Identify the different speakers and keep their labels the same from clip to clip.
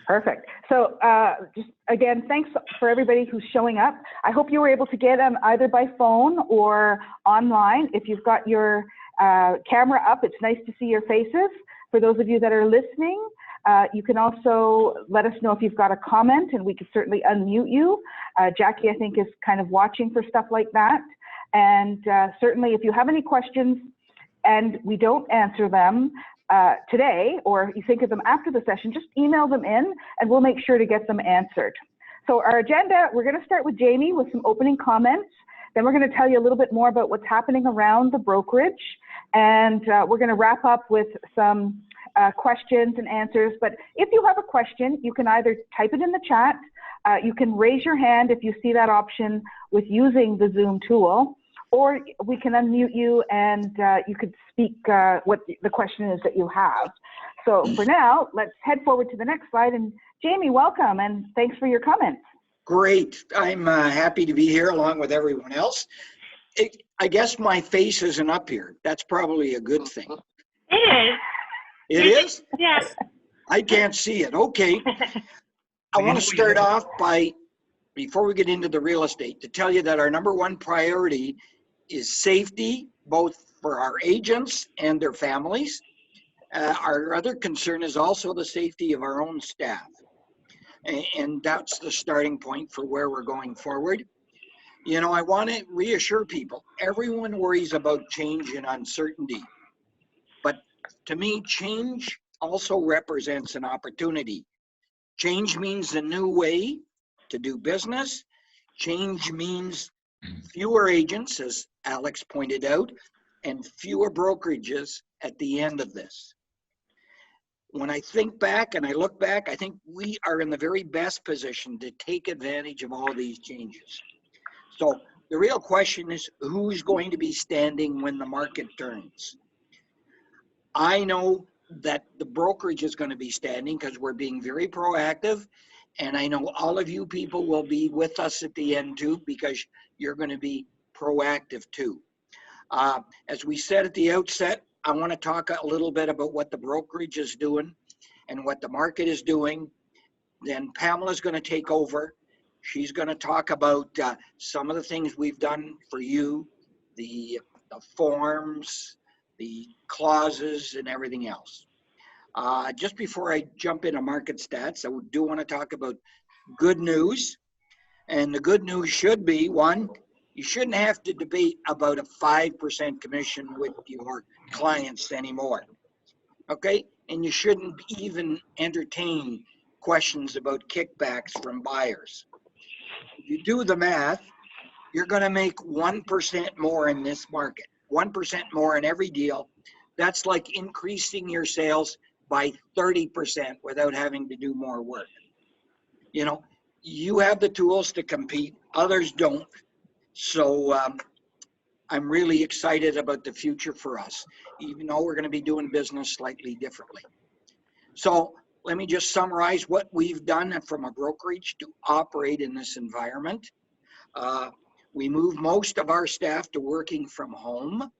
Speaker 1: Perfect. So just again, thanks for everybody who's showing up. I hope you were able to get them either by phone or online. If you've got your camera up, it's nice to see your faces. For those of you that are listening, you can also let us know if you've got a comment, and we can certainly unmute you. Jackie, I think, is kind of watching for stuff like that. And certainly if you have any questions and we don't answer them today, or you think of them after the session, just email them in and we'll make sure to get them answered. So our agenda, we're going to start with Jamie with some opening comments. Then we're going to tell you a little bit more about what's happening around the brokerage. And we're going to wrap up with some questions and answers. But if you have a question, you can either type it in the chat, you can raise your hand if you see that option with using the Zoom tool, or we can unmute you and you could speak what the question is that you have. So for now, let's head forward to the next slide. And Jamie, welcome, and thanks for your comments.
Speaker 2: Great. I'm happy to be here along with everyone else. I guess my face isn't up here. That's probably a good thing.
Speaker 3: It is.
Speaker 2: It is?
Speaker 3: Yeah.
Speaker 2: I can't see it. Okay. I want to start off by, before we get into the real estate, to tell you that our #1 priority is safety, both for our agents and their families. Our other concern is also the safety of our own staff. And that's the starting point for where we're going forward. You know, I want to reassure people, everyone worries about change and uncertainty. But to me, change also represents an opportunity. Change means a new way to do business. Change means fewer agents, as Alex pointed out, and fewer brokerages at the end of this. When I think back and I look back, I think we are in the very best position to take advantage of all these changes. So the real question is, who's going to be standing when the market turns? I know that the brokerage is going to be standing because we're being very proactive. And I know all of you people will be with us at the end too, because you're going to be proactive too. As we said at the outset, I want to talk a little bit about what the brokerage is doing and what the market is doing. Then Pamela's going to take over. She's going to talk about some of the things we've done for you, the forms, the clauses, and everything else. Just before I jump into market stats, I do want to talk about good news. And the good news should be, one, you shouldn't have to debate about a 5% commission with your clients anymore. Okay? And you shouldn't even entertain questions about kickbacks from buyers. If you do the math, you're going to make 1% more in this market, 1% more in every deal. That's like increasing your sales by 30% without having to do more work. You know, you have the tools to compete, others don't. So I'm really excited about the future for us, even though we're going to be doing business slightly differently. So let me just summarize what we've done from a brokerage to operate in this environment. We moved most of our staff to working from home.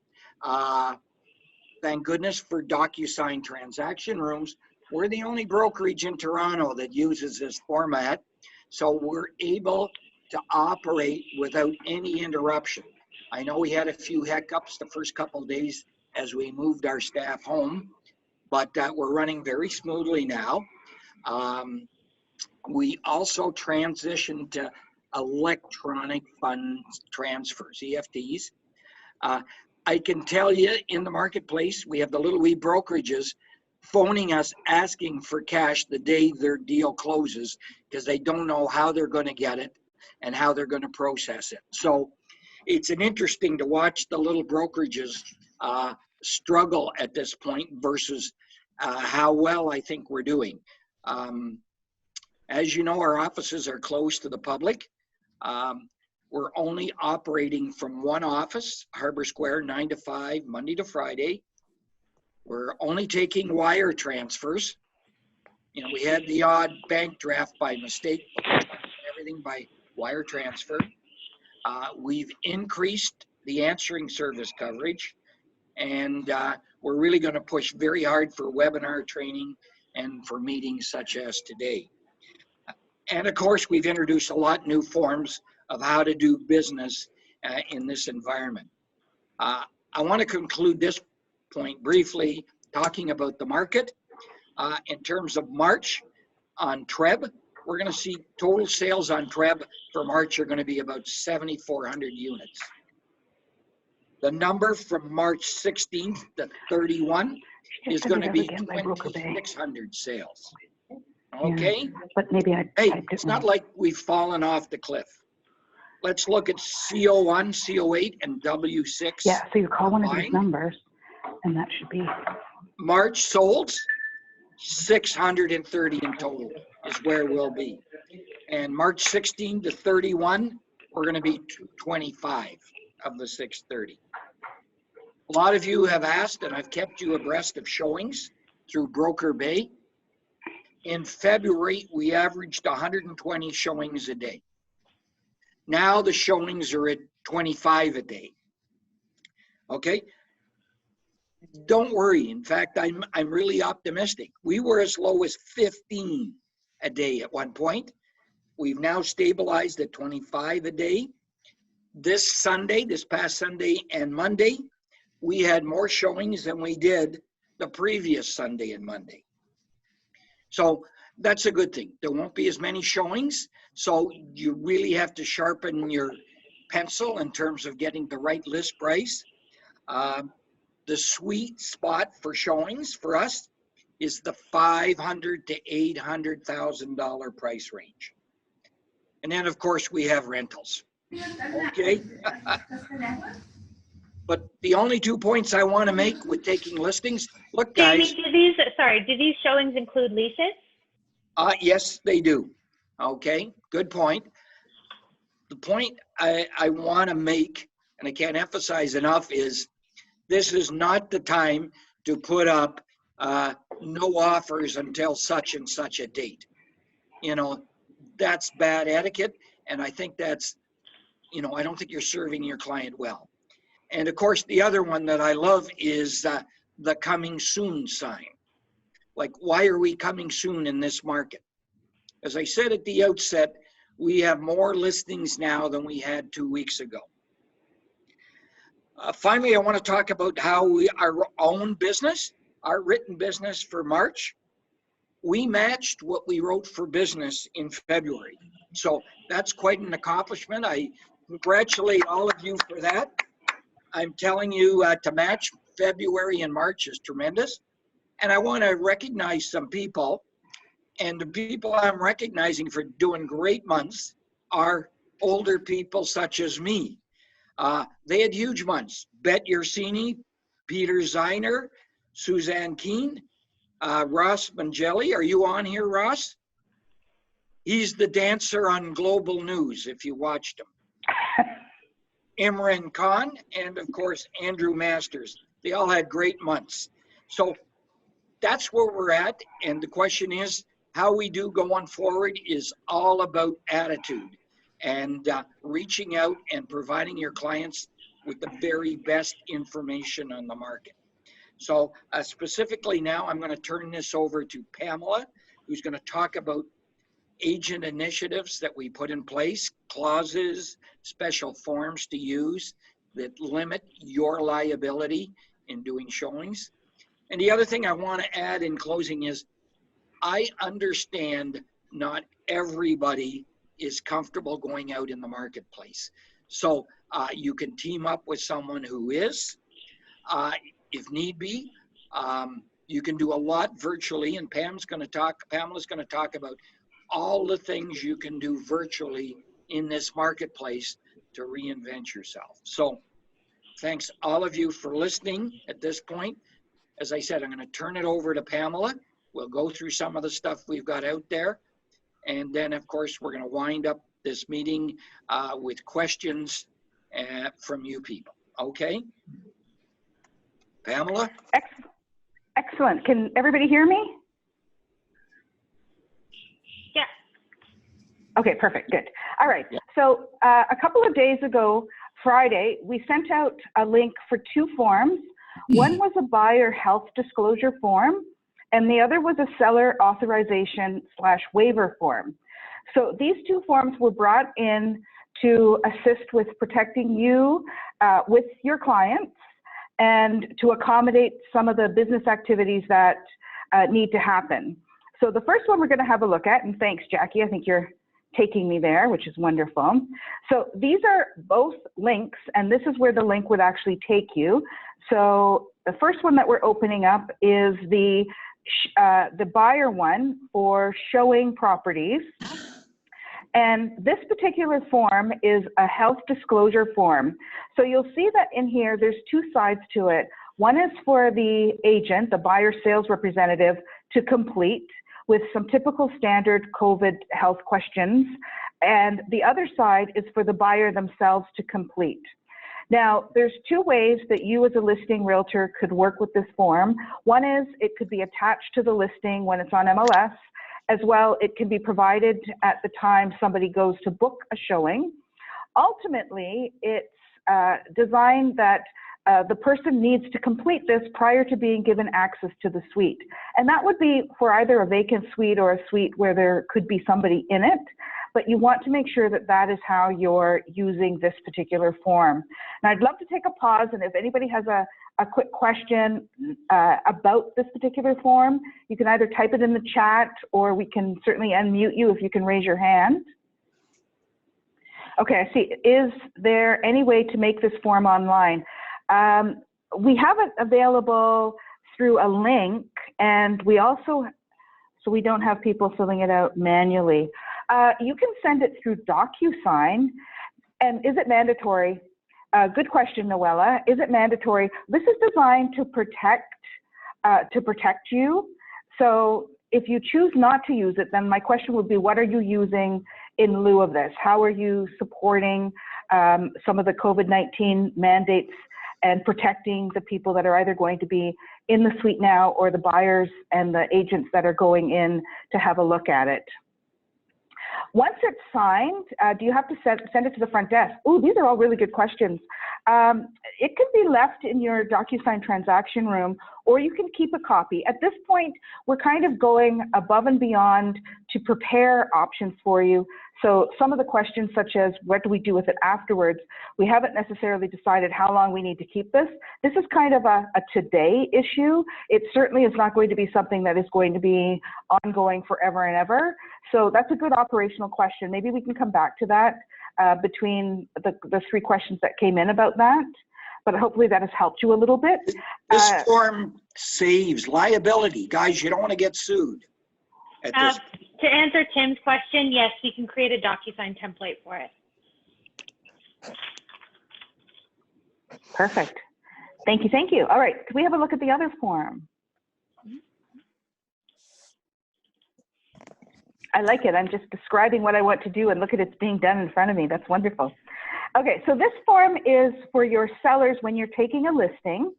Speaker 2: Thank goodness for DocuSign transaction rooms. We're the only brokerage in Toronto that uses this format. So we're able to operate without any interruption. I know we had a few hiccups the first couple of days as we moved our staff home, but we're running very smoothly now. We also transitioned to electronic fund transfers, EFTs. I can tell you in the marketplace, we have the little wee brokerages phoning us asking for cash the day their deal closes because they don't know how they're going to get it and how they're going to process it. So it's an interesting to watch the little brokerages struggle at this point versus how well I think we're doing. As you know, our offices are closed to the public. We're only operating from one office, Harbor Square, 9 to 5, Monday to Friday. We're only taking wire transfers. You know, we had the odd bank draft by mistake, but everything by wire transfer. We've increased the answering service coverage, and we're really going to push very hard for webinar training and for meetings such as today. And of course, we've introduced a lot new forms of how to do business in this environment. I want to conclude this point briefly, talking about the market. In terms of March on TREB, we're going to see total sales on TREB for March are going to be about 7,400 units. The number from March 16th to 31 is going to be 2,600 sales. Okay?
Speaker 1: Yeah, but maybe
Speaker 2: hey, it's not like we've fallen off the cliff. Let's look at CO1, CO8, and W6.
Speaker 1: Yeah, so you call one of these numbers, and that should be.
Speaker 2: March sold, 630 in total is where we'll be. And March 16 to 31, we're going to be 25 of the 630. A lot of you have asked, and I've kept you abreast of showings through Broker Bay. In February, we averaged 120 showings a day. Now the showings are at 25 a day. Okay? Don't worry. In fact, I'm really optimistic. We were as low as 15 a day at one point. We've now stabilized at 25 a day. This Sunday, this past Sunday and Monday, we had more showings than we did the previous Sunday and Monday. So that's a good thing. There won't be as many showings, so you really have to sharpen your pencil in terms of getting the right list price. The sweet spot for showings for us is the $500,000 to $800,000 price range. And then, of course, we have rentals. Okay? But the only 2 points I want to make with taking listings, look, guys.
Speaker 3: Jamie, do these showings include leases?
Speaker 2: Yes, they do. Okay, good point. The point I want to make, and I can't emphasize enough, is this is not the time to put up no offers until such and such a date. You know, that's bad etiquette, and I think that's, you know, I don't think you're serving your client well. And of course, the other one that I love is the coming soon sign. Like, why are we coming soon in this market? As I said at the outset, we have more listings now than we had 2 weeks ago. Finally, I want to talk about how our own business, our written business for March, we matched what we wrote for business in February. So that's quite an accomplishment. I congratulate all of you for that. I'm telling you, to match February and March is tremendous. And I want to recognize some people. And the people I'm recognizing for doing great months are older people such as me. They had huge months. Bet Yersini, Peter Zeiner, Suzanne Keene, Ross Mangelli. Are you on here, Ross? He's the dancer on Global News, if you watched him. Imran Khan, and of course, Andrew Masters. They all had great months. So that's where we're at. And the question is, how we do going forward is all about attitude and reaching out and providing your clients with the very best information on the market. So specifically now, I'm going to turn this over to Pamela, who's going to talk about agent initiatives that we put in place, clauses, special forms to use that limit your liability in doing showings. And the other thing I want to add in closing is, I understand not everybody is comfortable going out in the marketplace. So you can team up with someone who is, if need be. You can do a lot virtually, and Pamela's going to talk about all the things you can do virtually in this marketplace to reinvent yourself. So thanks all of you for listening at this point. As I said, I'm going to turn it over to Pamela. We'll go through some of the stuff we've got out there. And then, of course, we're going to wind up this meeting with questions from you people. Okay? Pamela?
Speaker 1: Excellent. Can everybody hear me?
Speaker 3: Yeah.
Speaker 1: Okay, perfect. Good. All right. Yeah. So a couple of days ago, Friday, we sent out a link for 2 forms. One was a buyer health disclosure form, and the other was a seller authorization / waiver form. So these two forms were brought in to assist with protecting you with your clients and to accommodate some of the business activities that need to happen. So the first one we're going to have a look at, and thanks, Jackie, I think you're taking me there, which is wonderful. So these are both links, and this is where the link would actually take you. So the first one that we're opening up is the buyer one for showing properties. And this particular form is a health disclosure form. So you'll see that in here, there's two sides to it. One is for the agent, the buyer sales representative, to complete with some typical standard COVID health questions. And the other side is for the buyer themselves to complete. Now, there's two ways that you as a listing realtor could work with this form. One is it could be attached to the listing when it's on MLS. As well, it can be provided at the time somebody goes to book a showing. Ultimately, it's designed that the person needs to complete this prior to being given access to the suite. And that would be for either a vacant suite or a suite where there could be somebody in it. But you want to make sure that that is how you're using this particular form. And I'd love to take a pause, and if anybody has a quick question about this particular form, you can either type it in the chat or we can certainly unmute you if you can raise your hand. Okay, I see. Is there any way to make this form online? We have it available through a link, and we also, so we don't have people filling it out manually. You can send it through DocuSign. And is it mandatory? Good question, Noella. Is it mandatory? This is designed to protect you. So if you choose not to use it, then my question would be, what are you using in lieu of this? How are you supporting some of the COVID-19 mandates and protecting the people that are either going to be in the suite now or the buyers and the agents that are going in to have a look at it? Once it's signed, do you have to send it to the front desk? Oh, these are all really good questions. It could be left in your DocuSign transaction room, or you can keep a copy. At this point, we're kind of going above and beyond to prepare options for you. So some of the questions such as what do we do with it afterwards, we haven't necessarily decided how long we need to keep this. This is kind of a today issue. It certainly is not going to be something that is going to be ongoing forever and ever. So that's a good operational question. Maybe we can come back to that between the three questions that came in about that. But hopefully that has helped you a little bit.
Speaker 2: This form saves liability. Guys, you don't want to get sued at this.
Speaker 3: To answer Tim's question, yes, we can create a DocuSign template for it.
Speaker 1: Perfect. Thank you, thank you. All right, can we have a look at the other form? I like it. I'm just describing what I want to do and look at it's being done in front of me. That's wonderful. Okay, so this form is for your sellers when you're taking a listing,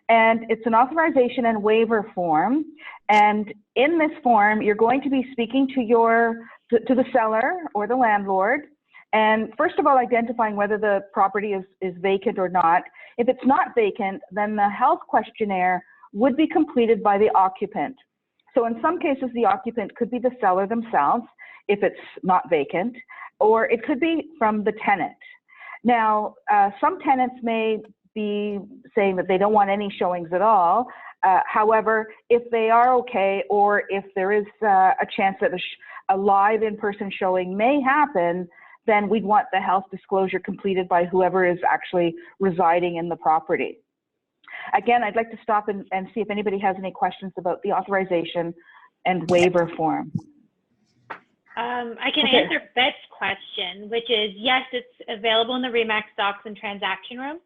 Speaker 1: and it's an authorization and waiver form. And in this form, you're going to be speaking to the seller or the landlord, and first of all, identifying whether the property is vacant or not. If it's not vacant, then the health questionnaire would be completed by the occupant. So in some cases, the occupant could be the seller themselves if it's not vacant, or it could be from the tenant. Now, some tenants may be saying that they don't want any showings at all. However, if they are okay, or if there is a chance that a live in-person showing may happen, then we'd want the health disclosure completed by whoever is actually residing in the property. Again, I'd like to stop and see if anybody has any questions about the authorization and waiver form.
Speaker 3: I can answer Bet's question, which is yes, it's available in the RE/MAX docs and transaction room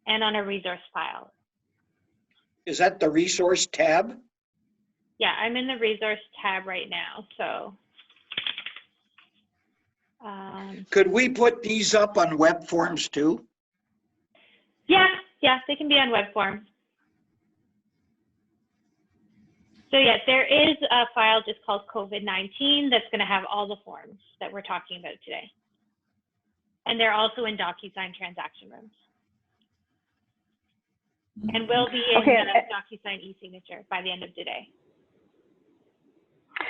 Speaker 3: and on a resource file.
Speaker 2: Is that the resource tab?
Speaker 3: Yeah, I'm in the resource tab right now, so.
Speaker 2: Could we put these up on web forms too?
Speaker 3: Yeah, they can be on web forms. So yes, there is a file just called COVID-19 that's going to have all the forms that we're talking about today. And they're also in DocuSign transaction rooms. And will be in DocuSign e-signature by the end of today.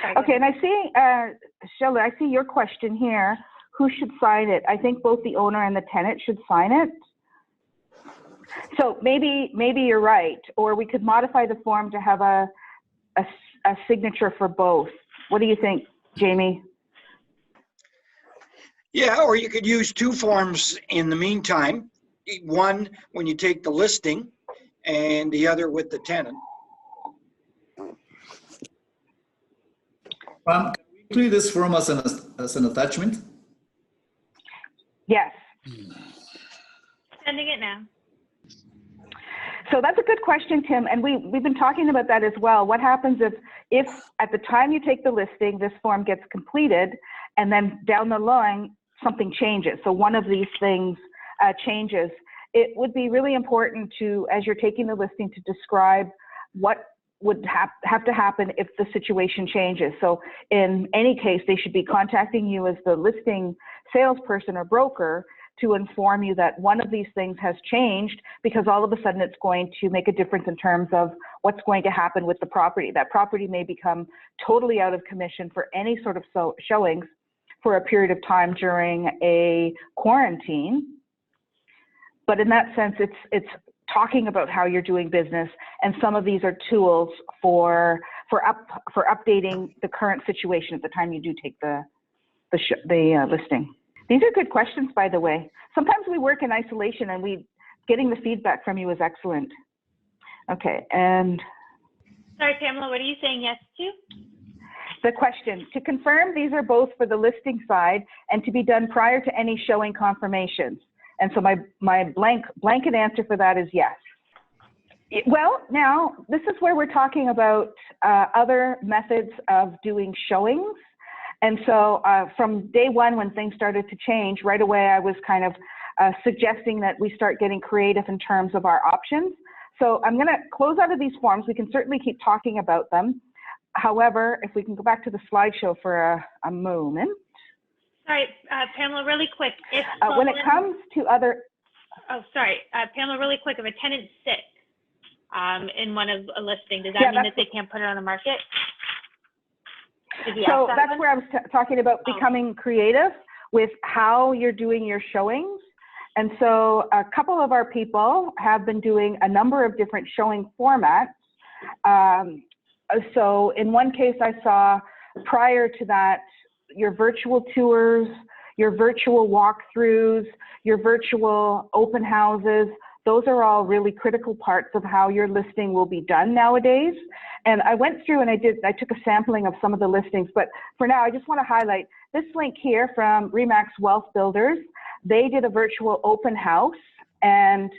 Speaker 3: Sorry, go
Speaker 1: Okay,
Speaker 3: ahead.
Speaker 1: and I see, Sheila, I see your question here. Who should sign it? I think both the owner and the tenant should sign it. So maybe you're right, or we could modify the form to have a signature for both. What do you think, Jamie?
Speaker 2: Yeah, or you could use two forms in the meantime. One when you take the listing and the other with the tenant.
Speaker 4: Can we include this form as an attachment?
Speaker 1: Yes.
Speaker 3: Sending it now.
Speaker 1: So that's a good question, Tim, and we've been talking about that as well. What happens if at the time you take the listing, this form gets completed, and then down the line, something changes? So one of these things changes. It would be really important to, as you're taking the listing, to describe what would have to happen if the situation changes. So in any case, they should be contacting you as the listing salesperson or broker to inform you that one of these things has changed, because all of a sudden it's going to make a difference in terms of what's going to happen with the property. That property may become totally out of commission for any sort of showings for a period of time during a quarantine. But in that sense, it's talking about how you're doing business, and some of these are tools for updating the current situation at the time you do take the listing. These are good questions, by the way. Sometimes we work in isolation, and getting the feedback from you is excellent. Okay, and
Speaker 3: Sorry, Pamela, what are you saying yes to?
Speaker 1: the question, to confirm these are both for the listing side and to be done prior to any showing confirmations. And so my blanket answer for that is yes. Well, now this is where we're talking about other methods of doing showings. And so from day one, when things started to change, right away I was kind of suggesting that we start getting creative in terms of our options. So I'm going to close out of these forms. We can certainly keep talking about them. However, if we can go back to the slideshow for a moment.
Speaker 3: Sorry, Pamela, really quick. If
Speaker 1: when it comes to other...
Speaker 3: Oh, sorry, Pamela, really quick. If a tenant's sick in one of a listing, does that mean that they can't put it on the market?
Speaker 1: So that's where I was talking about becoming creative with how you're doing your showings. And so a couple of our people have been doing a number of different showing formats. So in one case I saw, prior to that, your virtual tours, your virtual walkthroughs, your virtual open houses, those are all really critical parts of how your listing will be done nowadays. And I went through and I took a sampling of some of the listings, but for now I just want to highlight this link here from Remax Wealth Builders. They did a virtual open house, and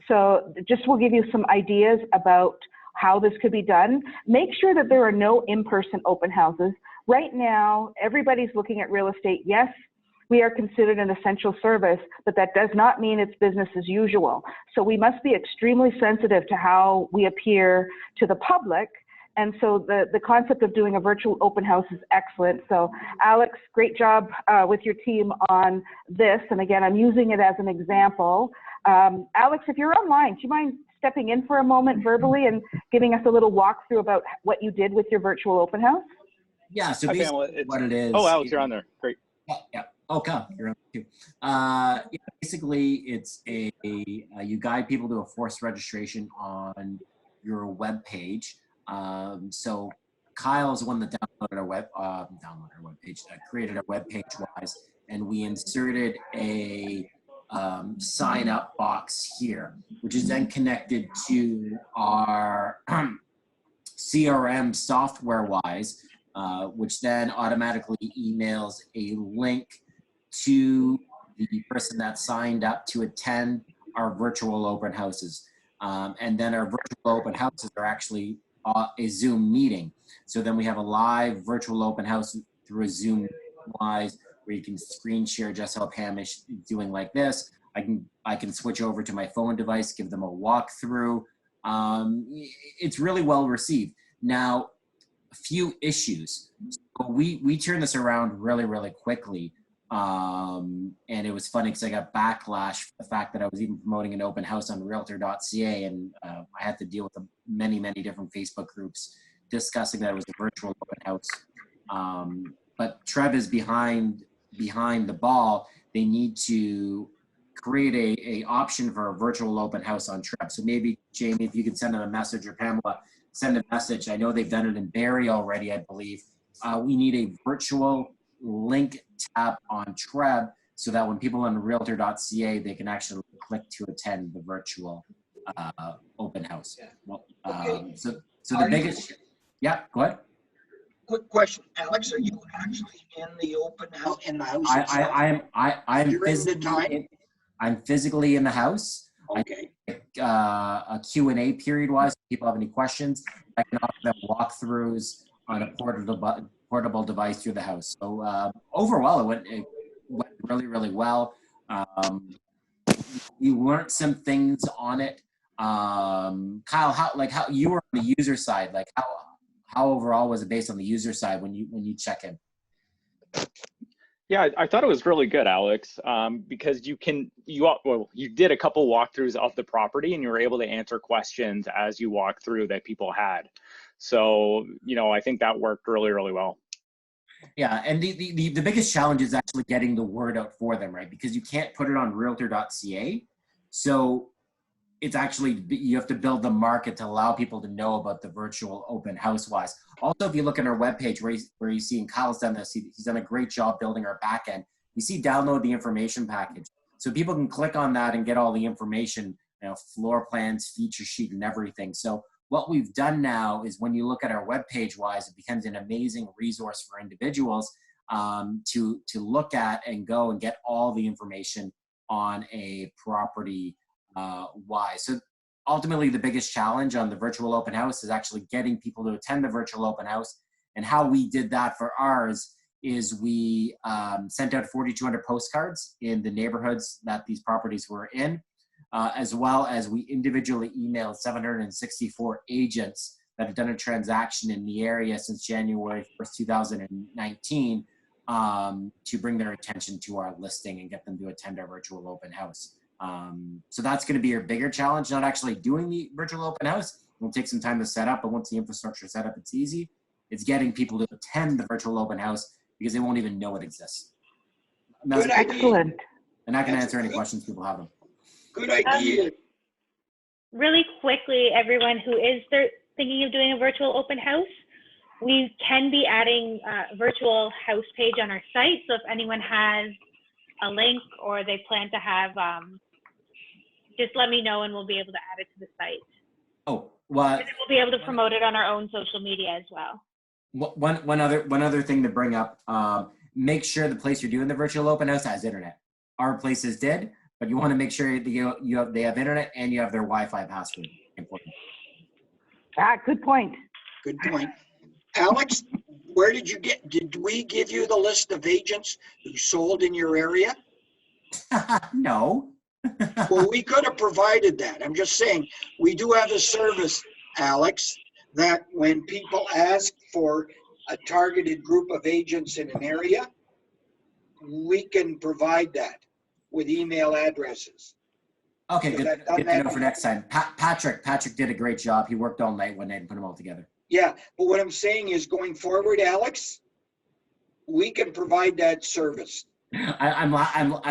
Speaker 1: so just will give you some ideas about how this could be done. Make sure that there are no in-person open houses. Right now, everybody's looking at real estate. Yes, we are considered an essential service, but that does not mean it's business as usual. So we must be extremely sensitive to how we appear to the public. And so the concept of doing a virtual open house is excellent. So Alex, great job with your team on this. And again, I'm using it as an example. Alex, if you're online, do you mind stepping in for a moment verbally and giving us a little walkthrough about what you did with your virtual open house?
Speaker 4: Yeah, so basically what it is.
Speaker 5: Oh, Alex, you're on there. Great.
Speaker 4: Yeah. Oh, come. You're on too. Yeah, basically, it's you guide people to a forced registration on your web page. So Kyle's the one that downloaded our created our web page wise, and we inserted a sign up box here, which is then connected to our CRM software wise, which then automatically emails a link to the person that signed up to attend our virtual open houses. And then our virtual open houses are actually a Zoom meeting. So then we have a live virtual open house through a Zoom wise, where you can screen share just how Pam is doing like this. I can switch over to my phone device, give them a walkthrough. It's really well received. Now, a few issues. So we turned this around really, really quickly. And it was funny because I got backlash for the fact that I was even promoting an open house on realtor.ca, and I had to deal with many, many different Facebook groups discussing that it was a virtual open house. But Trev is behind the ball. They need to create a option for a virtual open house on Trev. So maybe, Jamie, if you could send them a message, or Pamela, send a message. I know they've done it in Barrie already, I believe. We need a virtual link tab on Trev so that when people on realtor.ca, they can actually click to attend the virtual open house. Well, so the biggest, yeah, go ahead.
Speaker 2: Quick question, Alex, are you actually in the open house, in the house itself?
Speaker 4: I'm physically in the house.
Speaker 2: Okay.
Speaker 4: A Q&A period wise, if people have any questions, I can offer them walkthroughs on a portable device through the house. So overall, it went really, really well. We learned some things on it. Kyle, how you were on the user side, like how overall was it based on the user side when you check in?
Speaker 5: Yeah, I thought it was really good, Alex, because you did a couple walkthroughs of the property and you were able to answer questions as you walked through that people had. So, I think that worked really, really well. Yeah, and the biggest challenge is actually getting the word out for them, right? Because you can't put it on realtor.ca. So it's actually, you have to build the market to allow people to know about the virtual open house wise. Also, if you look at our webpage where you see, and Kyle's done this, he's done a great job building our back end. You see download the information package. So people can click on that and get all the information, floor plans, feature sheet, and everything. So what we've done now is when you look at our webpage wise, it becomes an amazing resource for individuals to look at and go and get all the information on a property wise. So ultimately, the biggest challenge on the virtual open house is actually getting people to attend the virtual open house. And how we did that for ours is we sent out 4,200 postcards in the neighborhoods that these properties were in, as well as we individually emailed 764 agents that have done a transaction in the area since January 1st, 2019, to bring their attention to our listing and get them to attend our virtual open house. So that's going to be your bigger challenge, not actually doing the virtual open house. It'll take some time to set up, but once the infrastructure is set up, it's easy. It's getting people to attend the virtual open house because they won't even know it exists.
Speaker 1: Good excellent.
Speaker 4: And I can answer any questions people have them.
Speaker 2: Good idea.
Speaker 3: Really quickly, everyone who is thinking of doing a virtual open house, we can be adding a virtual house page on our site. So if anyone has a link or they plan to have, just let me know and we'll be able to add it to the site.
Speaker 4: Oh, well,
Speaker 3: and we'll be able to promote it on our own social media as well.
Speaker 4: One other thing to bring up, make sure the place you're doing the virtual open house has internet. Our places did, but you want to make sure that they have internet and you have their Wi-Fi password. Important.
Speaker 1: Good point.
Speaker 2: Good point. Alex, where did we give you the list of agents who sold in your area?
Speaker 4: No.
Speaker 2: Well, we could have provided that. I'm just saying, we do have a service, Alex, that when people ask for a targeted group of agents in an area, we can provide that with email addresses.
Speaker 4: Okay, good to know for next time. Patrick did a great job. He worked all night one night and put them all together.
Speaker 2: Yeah, but what I'm saying is going forward, Alex, we can provide that service.
Speaker 4: I'm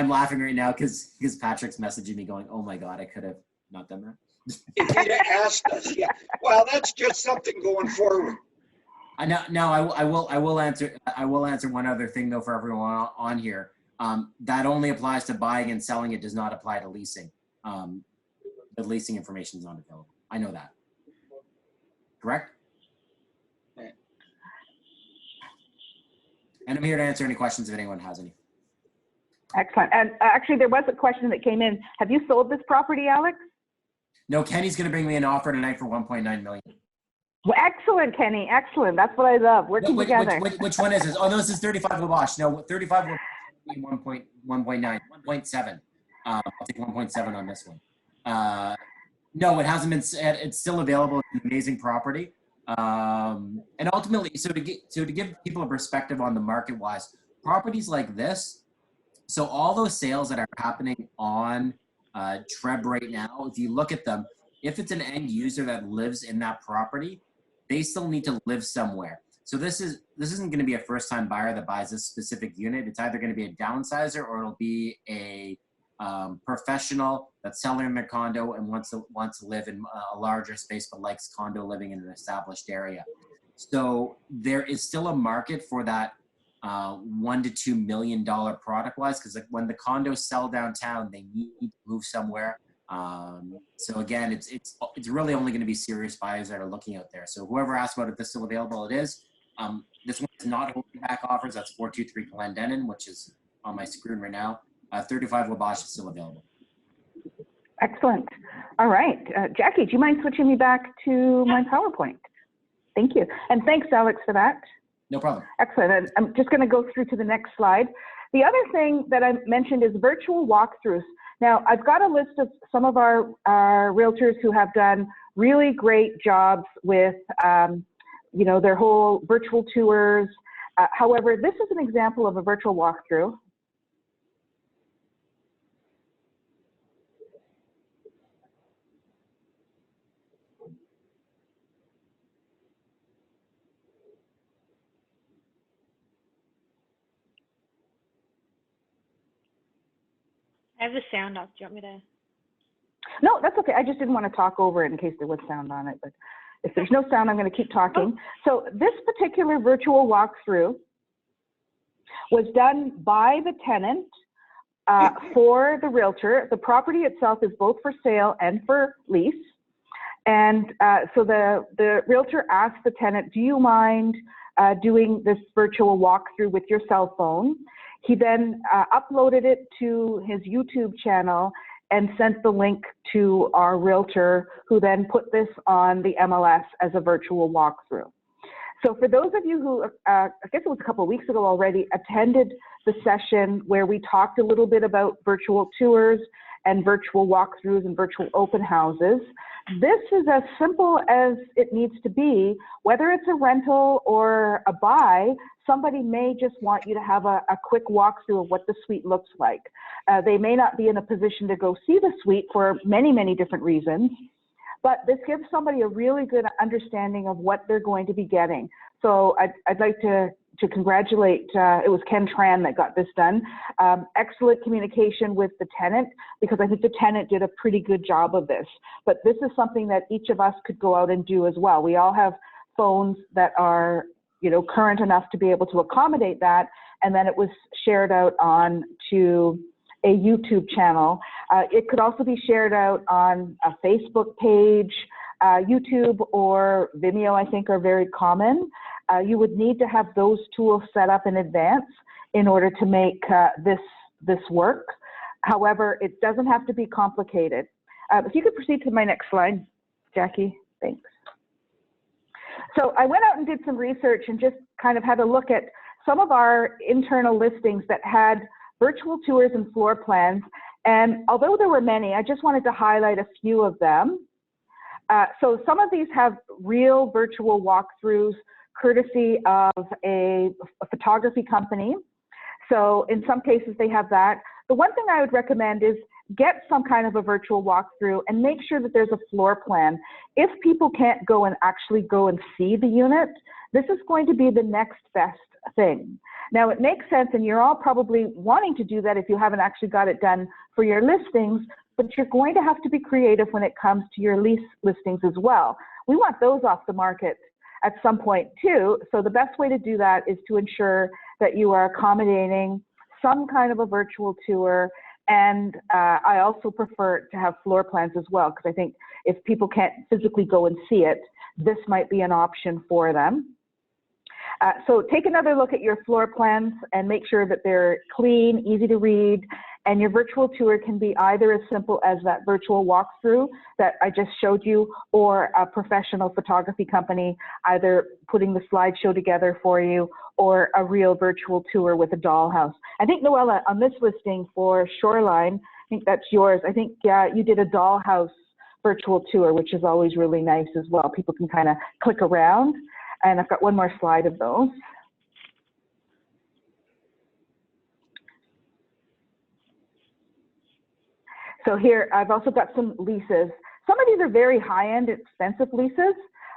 Speaker 4: laughing right now because Patrick's messaging me going, "Oh my God, I could have not done that."
Speaker 2: If he'd have asked us, yeah. Well, that's just something going forward.
Speaker 4: I will answer one other thing though for everyone on here. That only applies to buying and selling. It does not apply to leasing. The leasing information is not available. I know that. Correct?
Speaker 2: Right.
Speaker 4: And I'm here to answer any questions if anyone has any.
Speaker 1: Excellent. And actually, there was a question that came in. Have you sold this property, Alex?
Speaker 4: No, Kenny's going to bring me an offer tonight for $1.9 million.
Speaker 1: Well, excellent, Kenny. Excellent. That's what I love. Working together.
Speaker 4: Which one is this? Oh, no, this is 35 Wabash. No, 35 will be 1.9, 1.7. I'll take 1.7 on this one. No, it hasn't been. It's still available. It's an amazing property. And ultimately, so to give people a perspective on the market wise, properties like this. So all those sales that are happening on Treb right now, if you look at them, if it's an end user that lives in that property, they still need to live somewhere. So this isn't going to be a first-time buyer that buys this specific unit. It's either going to be a downsizer or it'll be a professional that's selling their condo and wants to live in a larger space but likes condo living in an established area. So there is still a market for that $1 to $2 million product wise, because when the condos sell downtown, they need to move somewhere. So again, it's really only going to be serious buyers that are looking out there. So whoever asked about if this is still available, it is. This one is not holding back offers. That's 423 Glendenning, which is on my screen right now. 35 Wabash is still available.
Speaker 1: Excellent. All right. Jackie, do you mind switching me back to my PowerPoint? Thank you. And thanks, Alex, for that.
Speaker 4: No problem.
Speaker 1: Excellent. And I'm just going to go through to the next slide. The other thing that I mentioned is virtual walkthroughs. Now, I've got a list of some of our realtors who have done really great jobs with, you know, their whole virtual tours. However, this is an example of a virtual walkthrough.
Speaker 3: I have the sound off. Do you want me to?
Speaker 1: No, that's okay. I just didn't want to talk over it in case there was sound on it. But if there's no sound, I'm going to keep talking. So this particular virtual walkthrough was done by the tenant for the realtor. The property itself is both for sale and for lease. And so the realtor asked the tenant, do you mind doing this virtual walkthrough with your cell phone? He then uploaded it to his YouTube channel and sent the link to our realtor, who then put this on the MLS as a virtual walkthrough. So for those of you who, I guess it was a couple of weeks ago already, attended the session where we talked a little bit about virtual tours and virtual walkthroughs and virtual open houses, this is as simple as it needs to be. Whether it's a rental or a buy, somebody may just want you to have a quick walkthrough of what the suite looks like. They may not be in a position to go see the suite for many, many different reasons, but this gives somebody a really good understanding of what they're going to be getting. So I'd like to congratulate, it was Ken Tran that got this done. Excellent communication with the tenant, because I think the tenant did a pretty good job of this. But this is something that each of us could go out and do as well. We all have phones that are, you know, current enough to be able to accommodate that. And then it was shared out on to a YouTube channel. It could also be shared out on a Facebook page. YouTube or Vimeo, I think, are very common. You would need to have those tools set up in advance in order to make this work. However, it doesn't have to be complicated. If you could proceed to my next slide, Jackie, thanks. So I went out and did some research and just kind of had a look at some of our internal listings that had virtual tours and floor plans. And although there were many, I just wanted to highlight a few of them. So some of these have real virtual walkthroughs courtesy of a photography company. So in some cases they have that. The one thing I would recommend is get some kind of a virtual walkthrough and make sure that there's a floor plan. If people can't go and actually go and see the unit, this is going to be the next best thing. Now it makes sense, and you're all probably wanting to do that if you haven't actually got it done for your listings, but you're going to have to be creative when it comes to your lease listings as well. We want those off the market at some point too. So the best way to do that is to ensure that you are accommodating some kind of a virtual tour. And I also prefer to have floor plans as well, because I think if people can't physically go and see it, this might be an option for them. So take another look at your floor plans and make sure that they're clean, easy to read, and your virtual tour can be either as simple as that virtual walkthrough that I just showed you, or a professional photography company either putting the slideshow together for you, or a real virtual tour with a dollhouse. I think, Noella, on this listing for Shoreline, I think that's yours. I think you did a dollhouse virtual tour, which is always really nice as well. People can kind of click around. And I've got one more slide of those. So here, I've also got some leases. Some of these are very high-end, expensive leases.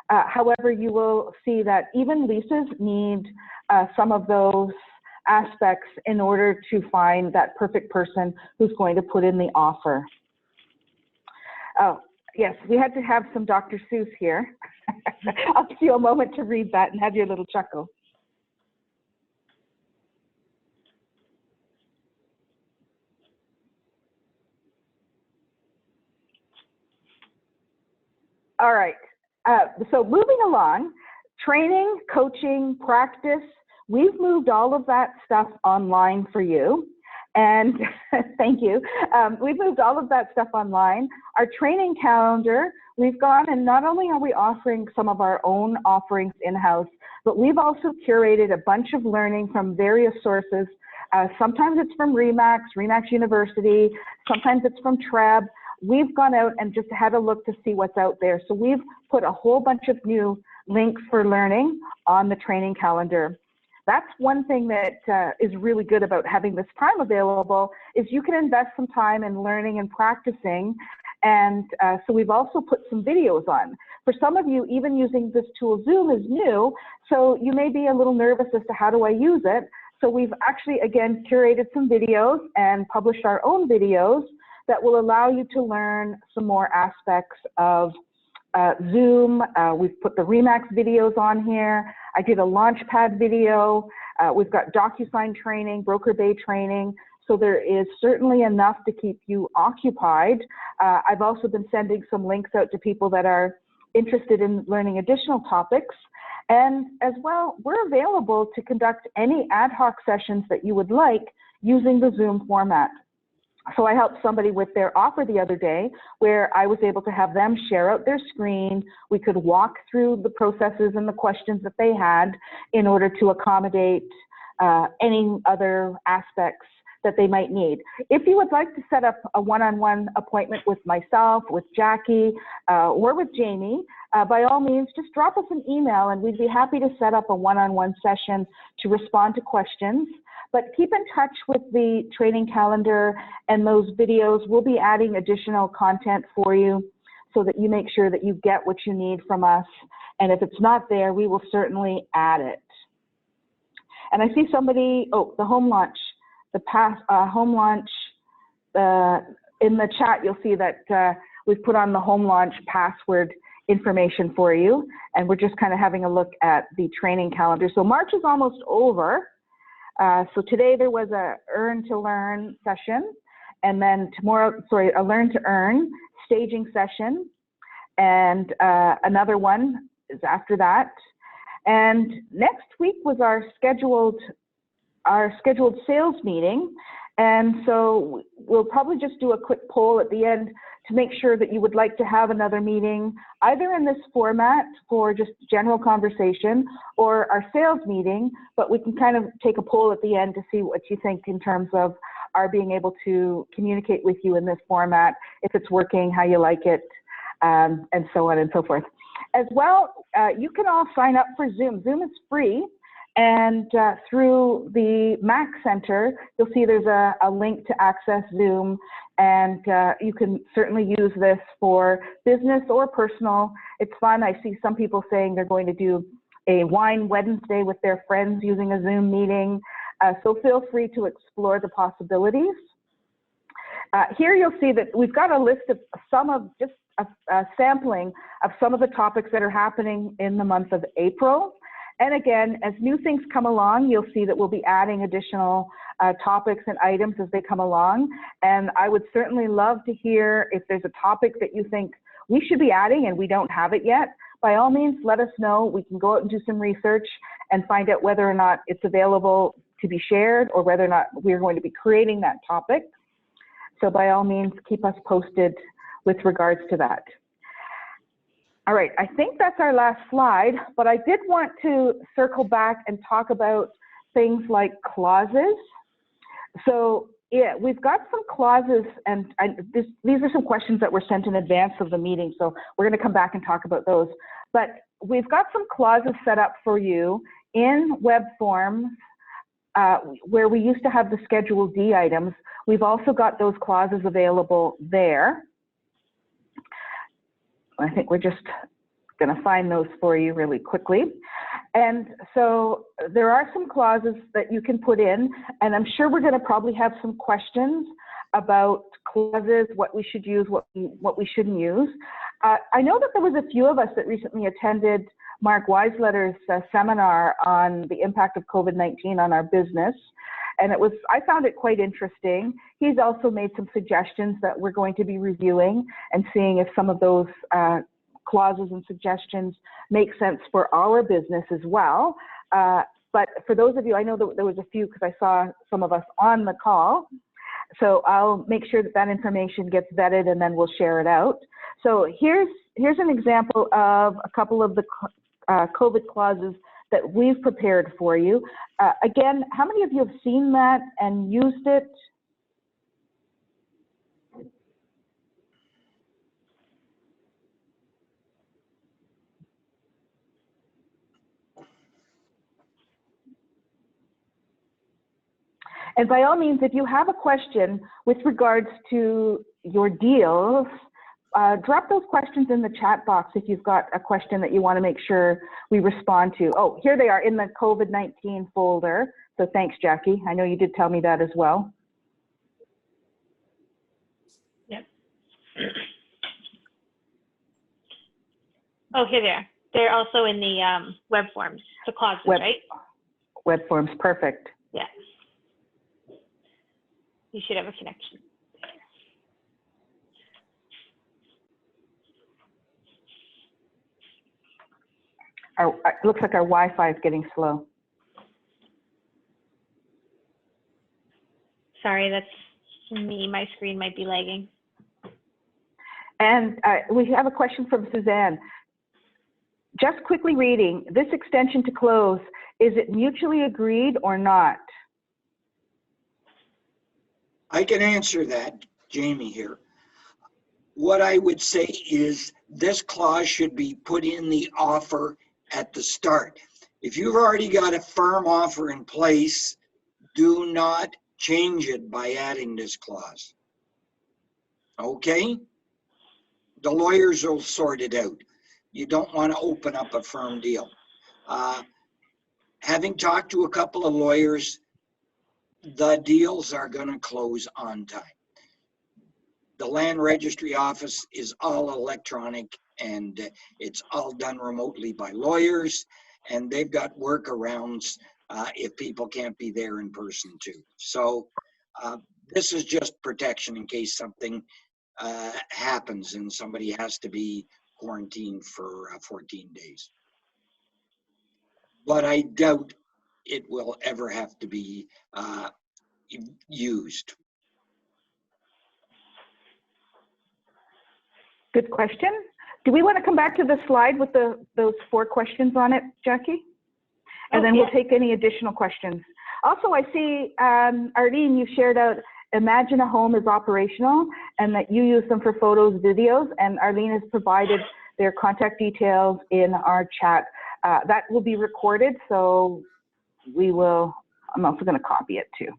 Speaker 1: However, you will see that even leases need some of those aspects in order to find that perfect person who's going to put in the offer. Oh, yes, we had to have some Dr. Seuss here. I'll give you a moment to read that and have your little chuckle. All right, so moving along, training, coaching, practice, we've moved all of that stuff online for you. And thank you. We've moved all of that stuff online. Our training calendar, we've gone, and not only are we offering some of our own offerings in-house, but we've also curated a bunch of learning from various sources. Sometimes it's from REMAX University, sometimes it's from TREB. We've gone out and just had a look to see what's out there. So we've put a whole bunch of new links for learning on the training calendar. That's one thing that is really good about having this time available, is you can invest some time in learning and practicing. And so we've also put some videos on. For some of you, even using this tool, Zoom is new, so you may be a little nervous as to how do I use it. So we've actually, again, curated some videos and published our own videos that will allow you to learn some more aspects of Zoom. We've put the REMAX videos on here. I did a Launchpad video. We've got DocuSign training, Broker Bay training. So there is certainly enough to keep you occupied. I've also been sending some links out to people that are interested in learning additional topics. And as well, we're available to conduct any ad hoc sessions that you would like using the Zoom format. So I helped somebody with their offer the other day where I was able to have them share out their screen. We could walk through the processes and the questions that they had in order to accommodate any other aspects that they might need. If you would like to set up a one-on-one appointment with myself, with Jackie, or with Jamie, by all means, just drop us an email and we'd be happy to set up a one-on-one session to respond to questions. But keep in touch with the training calendar and those videos. We'll be adding additional content for you so that you make sure that you get what you need from us. And if it's not there, we will certainly add it. And I see somebody, oh, the home launch, the home launch, in the chat, you'll see that we've put on the home launch password information for you. And we're just kind of having a look at the training calendar. So March is almost over. So today there was a Earn to Learn session, and then tomorrow, sorry, a Learn to Earn staging session, and another one is after that. And next week was our scheduled sales meeting, and so we'll probably just do a quick poll at the end to make sure that you would like to have another meeting, either in this format for just general conversation or our sales meeting, but we can kind of take a poll at the end to see what you think in terms of our being able to communicate with you in this format, if it's working, how you like it, and so on and so forth. As well, you can all sign up for Zoom. Zoom is free. And through the Mac Center, you'll see there's a link to access Zoom, and you can certainly use this for business or personal. It's fun. I see some people saying they're going to do a wine Wednesday with their friends using a Zoom meeting. So feel free to explore the possibilities. Here you'll see that we've got a list of some of just a sampling of some of the topics that are happening in the month of April. And again, as new things come along, you'll see that we'll be adding additional topics and items as they come along. And I would certainly love to hear if there's a topic that you think we should be adding and we don't have it yet. By all means, let us know. We can go out and do some research and find out whether or not it's available to be shared or whether or not we're going to be creating that topic. So by all means, keep us posted with regards to that. All right, I think that's our last slide, but I did want to circle back and talk about things like clauses. So yeah, we've got some clauses, and these are some questions that were sent in advance of the meeting, so we're gonna come back and talk about those. But we've got some clauses set up for you in web forms where we used to have the Schedule D items. We've also got those clauses available there. I think we're just going to find those for you really quickly. And so there are some clauses that you can put in, and I'm sure we're going to probably have some questions about clauses, what we should use, what we shouldn't use. I know that there was a few of us that recently attended Mark Weisletter's seminar on the impact of COVID-19 on our business. And I found it quite interesting. He's also made some suggestions that we're going to be reviewing and seeing if some of those clauses and suggestions make sense for our business as well. But for those of you, I know that there was a few because I saw some of us on the call. So I'll make sure that that information gets vetted and then we'll share it out. So here's an example of a couple of the COVID clauses that we've prepared for you. Again, how many of you have seen that and used it? And by all means, if you have a question with regards to your deals, drop those questions in the chat box if you've got a question that you want to make sure we respond to. Oh, here they are in the COVID-19 folder. So thanks, Jackie. I know you did tell me that as well.
Speaker 3: Yep. Oh, here they are. They're also in the web forms, the clauses, right?
Speaker 1: Web forms, perfect.
Speaker 3: Yeah. You should have a connection.
Speaker 1: It looks like our Wi-Fi is getting slow.
Speaker 3: Sorry, that's me. My screen might be lagging.
Speaker 1: And we have a question from Suzanne. Just quickly reading, this extension to close, is it mutually agreed or not?
Speaker 2: I can answer that, Jamie here. What I would say is this clause should be put in the offer at the start. If you've already got a firm offer in place, do not change it by adding this clause. Okay? The lawyers will sort it out. You don't want to open up a firm deal. Having talked to a couple of lawyers, the deals are going to close on time. The land registry office is all electronic and it's all done remotely by lawyers, and they've got workarounds if people can't be there in person too. So this is just protection in case something happens and somebody has to be quarantined for 14 days. But I doubt it will ever have to be used.
Speaker 1: Good question. Do we want to come back to the slide with those 4 questions on it, Jackie? And then we'll take any additional questions. Also, I see, Arlene, you shared out Imagine a Home is operational and that you use them for photos, videos, and Arlene has provided their contact details in our chat. That will be recorded, so I'm also going to copy it too.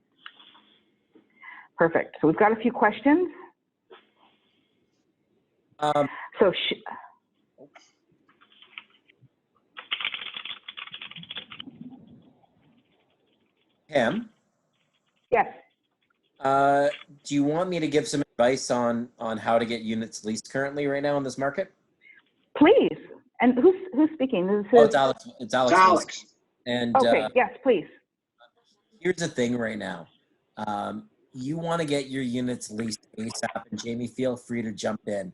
Speaker 1: Perfect. So we've got a few questions.
Speaker 4: Pam?
Speaker 1: Yes.
Speaker 4: Do you want me to give some advice on how to get units leased currently right now in this market?
Speaker 1: Please. And who's speaking?
Speaker 4: It's Alex. It's Alex.
Speaker 2: It's Alex.
Speaker 4: And
Speaker 1: okay. Yes, please.
Speaker 4: Here's the thing right now. You want to get your units leased ASAP, and Jamie, feel free to jump in.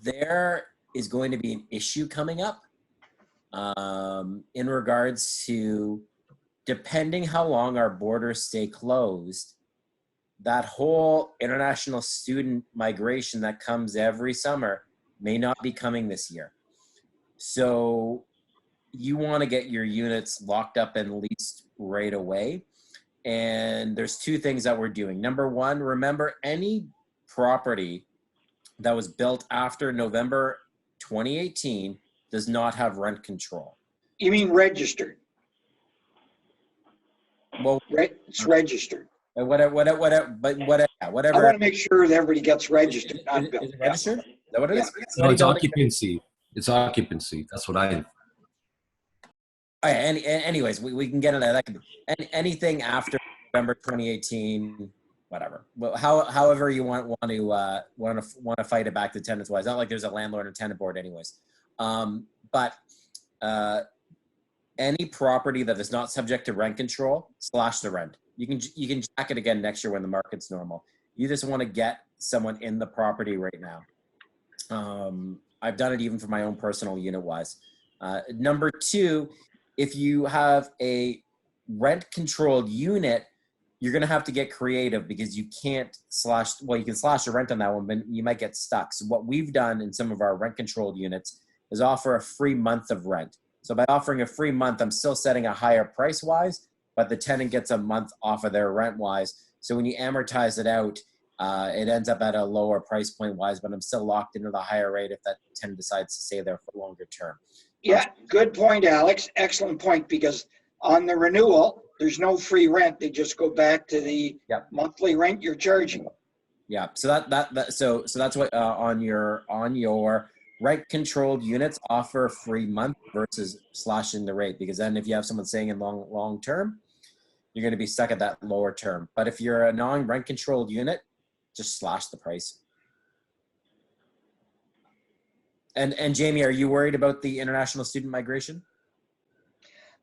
Speaker 4: There is going to be an issue coming up in regards to, depending how long our borders stay closed, that whole international student migration that comes every summer may not be coming this year. So you want to get your units locked up and leased right away. And there's 2 things that we're doing. Number 1, remember, any property that was built after November 2018 does not have rent control.
Speaker 2: You mean registered?
Speaker 4: Well,
Speaker 2: It's registered.
Speaker 4: Whatever.
Speaker 2: I want to make sure that everybody gets registered, not built.
Speaker 4: Is it registered? Is that what it is?
Speaker 6: No, it's occupancy. It's occupancy. That's what I.
Speaker 4: Anyways, we can get into that. Anything after November 2018, whatever. Well, however you want to fight it back to tenants wise. Not like there's a landlord and tenant board, anyways. But any property that is not subject to rent control, slash the rent. You can jack it again next year when the market's normal. You just want to get someone in the property right now. I've done it even for my own personal unit wise. Number two, if you have a rent controlled unit, you're going to have to get creative because you can't you can slash the rent on that one, but you might get stuck. So what we've done in some of our rent controlled units is offer a free month of rent. So by offering a free month, I'm still setting a higher price wise, but the tenant gets a month off of their rent wise. So when you amortize it out, it ends up at a lower price point wise, but I'm still locked into the higher rate if that tenant decides to stay there for longer term.
Speaker 2: Yeah, good point, Alex. Excellent point, because on the renewal, there's no free rent. They just go back to the monthly rent you're charging.
Speaker 4: Yeah. So so that's what on your rent controlled units offer a free month versus slashing the rate, because then if you have someone staying in long term, you're going to be stuck at that lower term. But if you're a non-rent controlled unit, just slash the price. And Jamie, are you worried about the international student migration?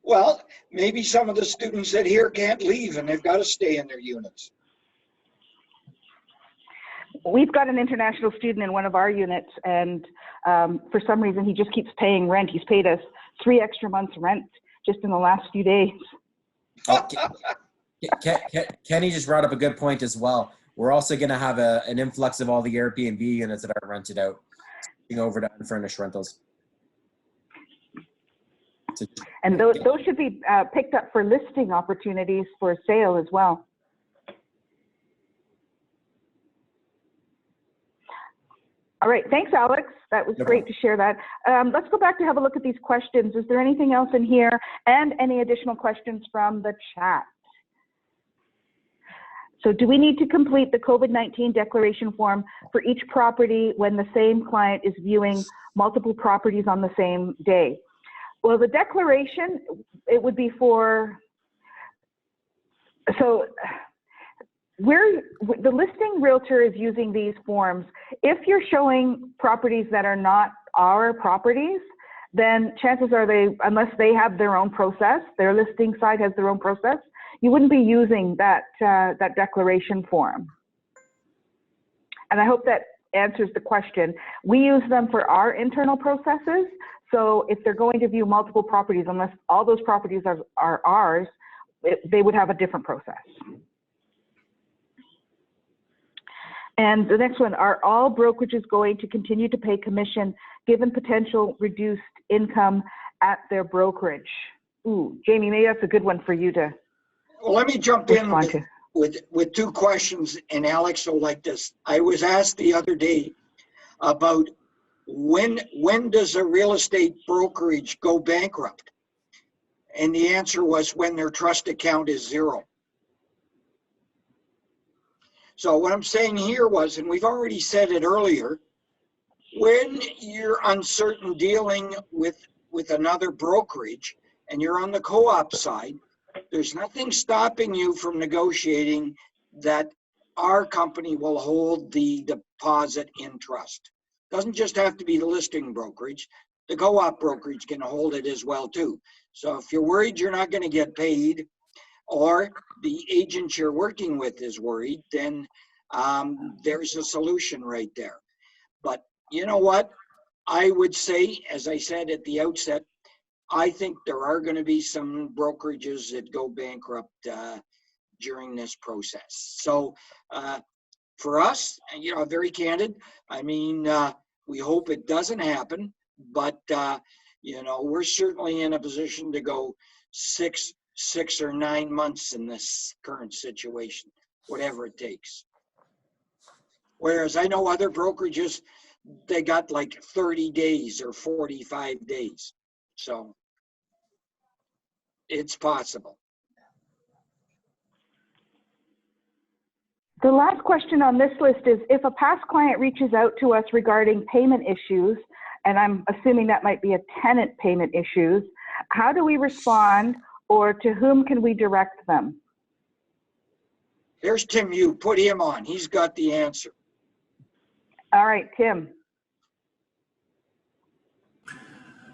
Speaker 2: Well, maybe some of the students that here can't leave and they've got to stay in their units.
Speaker 1: We've got an international student in one of our units, and for some reason he just keeps paying rent. He's paid us 3 extra months rent just in the last few days.
Speaker 4: Oh, Kenny just brought up a good point as well. We're also going to have an influx of all the Airbnb units that are rented out over to unfurnished rentals.
Speaker 1: And those should be picked up for listing opportunities for sale as well. All right, thanks, Alex. That was great to share that. Let's go back to have a look at these questions. Is there anything else in here, and any additional questions from the chat? So do we need to complete the COVID-19 declaration form for each property when the same client is viewing multiple properties on the same day? Well, the declaration, it would be for, so the listing realtor is using these forms. If you're showing properties that are not our properties, then chances are unless they have their own process, their listing side has their own process, you wouldn't be using that declaration form. And I hope that answers the question. We use them for our internal processes. So if they're going to view multiple properties, unless all those properties are ours, they would have a different process. And the next one, are all brokerages going to continue to pay commission given potential reduced income at their brokerage? Ooh, Jamie, maybe that's a good one for you to.
Speaker 2: Well, let me jump in with 2 questions, and Alex will like this. I was asked the other day about when does a real estate brokerage go bankrupt? And the answer was when their trust account is 0. So what I'm saying here was, and we've already said it earlier, when you're uncertain dealing with another brokerage and you're on the co-op side, there's nothing stopping you from negotiating that our company will hold the deposit in trust. Doesn't just have to be the listing brokerage. The co-op brokerage can hold it as well too. So if you're worried you're not going to get paid, or the agent you're working with is worried, then there's a solution right there. But you know what? I would say, as I said at the outset, I think there are going to be some brokerages that go bankrupt during this process. So for us, you know, very candid, I mean, we hope it doesn't happen, but you know, we're certainly in a position to go 6 or 9 months in this current situation, whatever it takes. Whereas I know other brokerages, they got like 30 days or 45 days. So it's possible.
Speaker 1: The last question on this list is, if a past client reaches out to us regarding payment issues, and I'm assuming that might be a tenant payment issues, how do we respond, or to whom can we direct them?
Speaker 2: There's Tim Yu. Put him on. He's got the answer.
Speaker 1: All right, Tim.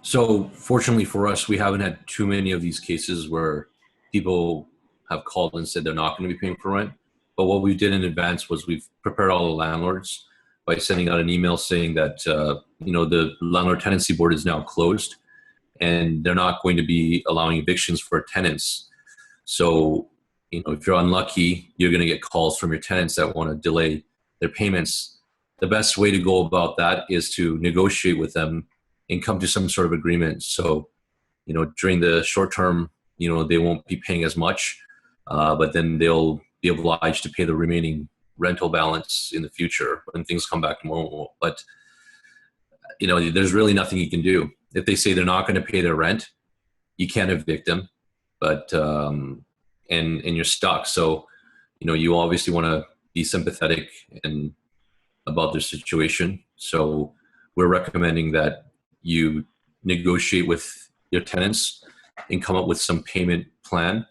Speaker 6: So fortunately for us, we haven't had too many of these cases where people have called and said they're not going to be paying for rent. But what we did in advance was we've prepared all the landlords by sending out an email saying that, the landlord tenancy board is now closed and they're not going to be allowing evictions for tenants. So, if you're unlucky, you're going to get calls from your tenants that want to delay their payments. The best way to go about that is to negotiate with them and come to some sort of agreement. So, during the short term, they won't be paying as much, but then they'll be obliged to pay the remaining rental balance in the future when things come back to normal. But, there's really nothing you can do. If they say they're not going to pay their rent, you can't evict them, but, and you're stuck. So, you obviously want to be sympathetic and about their situation. So we're recommending that you negotiate with your tenants and come up with some payment plan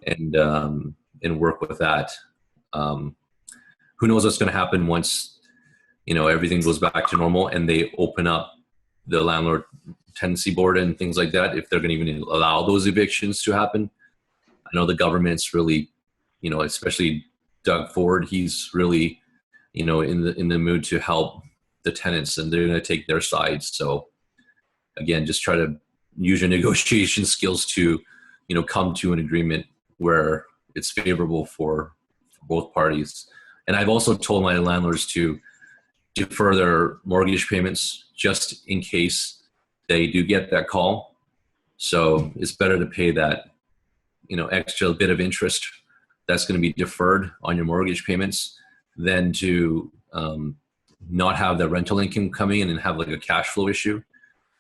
Speaker 6: and work with that. Who knows what's going to happen once, everything goes back to normal and they open up the landlord tenancy board and things like that, if they're going to even allow those evictions to happen. I know the government's really, especially Doug Ford, he's really, in the mood to help the tenants, and they're going to take their side. So again, just try to use your negotiation skills to, come to an agreement where it's favorable for both parties. And I've also told my landlords to defer their mortgage payments just in case they do get that call. So it's better to pay that, extra bit of interest that's going to be deferred on your mortgage payments than to not have the rental income coming in and have like a cash flow issue.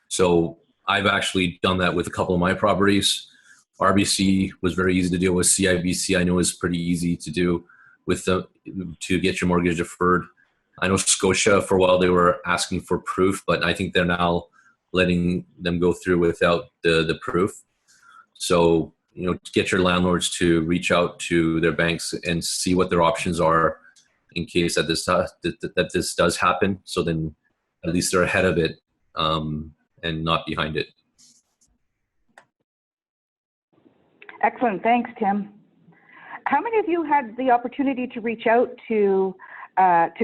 Speaker 6: So I've actually done that with a couple of my properties. RBC was very easy to deal with. CIBC I know is pretty easy to do with to get your mortgage deferred. I know Scotia for a while they were asking for proof, but I think they're now letting them go through without the proof. So get your landlords to reach out to their banks and see what their options are in case that this does happen. So then at least they're ahead of it and not behind it.
Speaker 1: Excellent. Thanks, Tim. How many of you had the opportunity to reach out to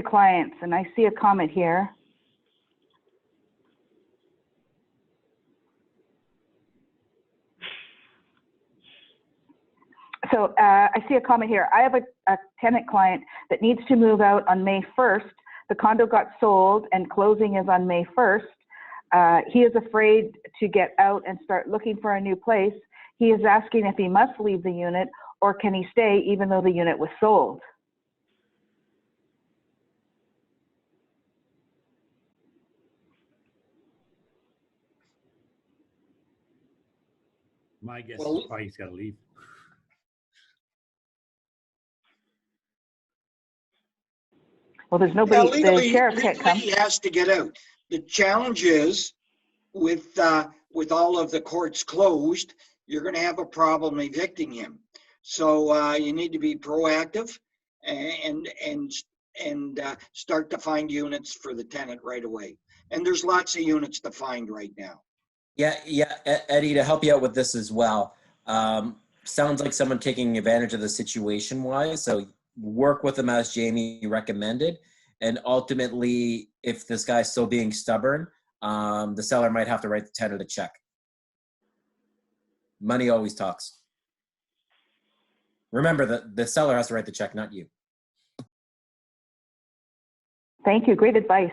Speaker 1: clients? And I see a comment here. So I see a comment here. I have a tenant client that needs to move out on May 1st. The condo got sold and closing is on May 1st. He is afraid to get out and start looking for a new place. He is asking if he must leave the unit or can he stay even though the unit was sold.
Speaker 7: My guess is probably he's got to leave.
Speaker 1: Well, there's nobody,
Speaker 2: legally,
Speaker 1: the sheriff can't come.
Speaker 2: He has to get out. The challenge is with all of the courts closed, you're going to have a problem evicting him. So you need to be proactive and start to find units for the tenant right away. And there's lots of units to find right now.
Speaker 8: Yeah, Eddie, to help you out with this as well. Sounds like someone taking advantage of the situation wise. So work with them as Jamie recommended. And ultimately, if this guy's still being stubborn, the seller might have to write the tenant a check. Money always talks. Remember that the seller has to write the check, not you.
Speaker 1: Thank you. Great advice.